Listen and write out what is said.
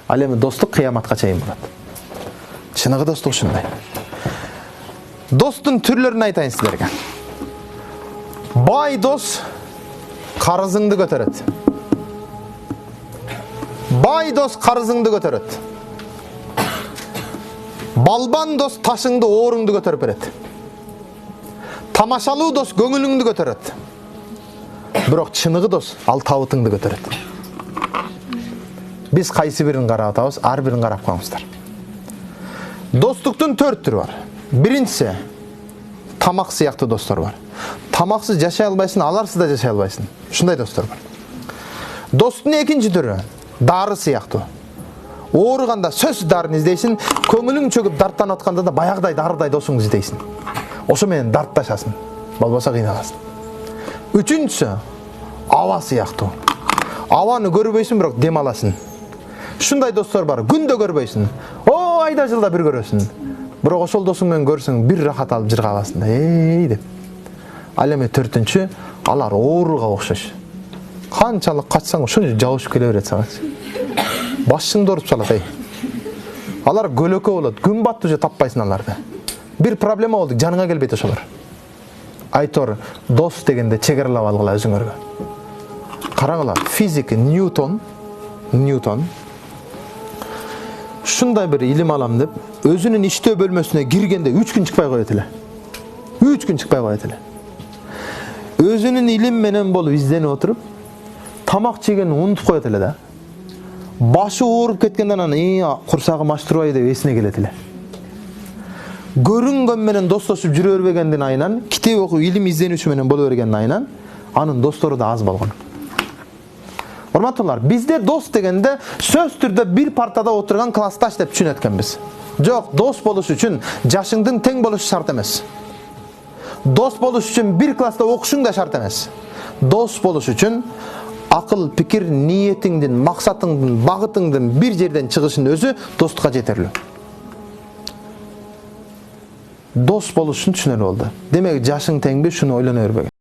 Ал эми достук кыяматка чейин болот. Чыныгы достук ушундай. Достун түрлөрүн айтайын силерге. Бай дос карызыңды көтөрөт. Бай дос карызыңды көтөрөт. Балбан дос ташыңды, оорыңды көтөрүп берет. Тамашалуу дос көңүлүңдү көтөрөт. Бирок чыныгы дос ал табытыңды көтөрөт. Биз кайсы бирин карап атабыз, ар бирин карап коюңуздар. Достуктун 4 түрү бар. Биринчиси тамак сыяктуу достор бар. Тамаксыз жашай албайсың, аларсыз да жашай албайсың. Ушундай достор бар. Достун экинчи түрү дары сыяктуу. Ооруганда сөз дарын издейсин, көңүлүң чөгүп дарттанып атканда да баягыдай дарыдай досуңду издейсин. Ошо менен дартташасың. Болбосо кыйналасың. Үчүнчүсү аба сыяктуу. Абаны көрбөйсүң, бирок дем аласың. Ушундай достор бар. Күндө көрбөйсүң. О, айда жылда бир көрөсүң. Бирок ошол досуң менен көрсөң бир рахат алып жыргаласың да, эй деп. Ал эми 4-үнчү алар ооруга окшош. Канчалык качсаң ошончо жабышып келе берет сага. Башыңды оруп салат, эй. Алар көлөкө болот. Күн батты уже таппайсың аларды. Бир проблема болду, жаныңа келбейт ошолор. Айтор, дос дегенде чегаралап алгыла өзүңөргө. Караңылар, физика Ньютон ушундай бир илим алам деп, өзүнүн иштөө бөлмөсүнө киргенде 3 күн чыкпай коет эле. 3 күн чыкпай коет эле. Өзүнүн илим менен болуп изденип отуруп, тамак жегенин унутуп коет эле да. Башы ооруп кеткенден анан курсагым аш турбайбы деп эсине келет эле. Көрүнгөн менен достошуп жүрө бербегендин айынан, китеп окуп илим изденүүчү менен боло бергендин айынан, анын достору да аз болгон. Урматтуулар, бизде дос дегенде сөз түрдө бир партада отурган классташ деп түшүнөткөнбүз. Жок, дос болуш үчүн жашыңдын тең болушу шарт эмес. Дос болуш үчүн бир класста окушуң да шарт эмес. Дос болуш үчүн акыл, пикир, ниетиңдин, максатыңдын, багытыңдын бир жерден чыгышын өзү достукка жетерлүү. Дос болуш үчүн түшүнөр болду. Демек жашың теңби, шуну ойлоно бербегин.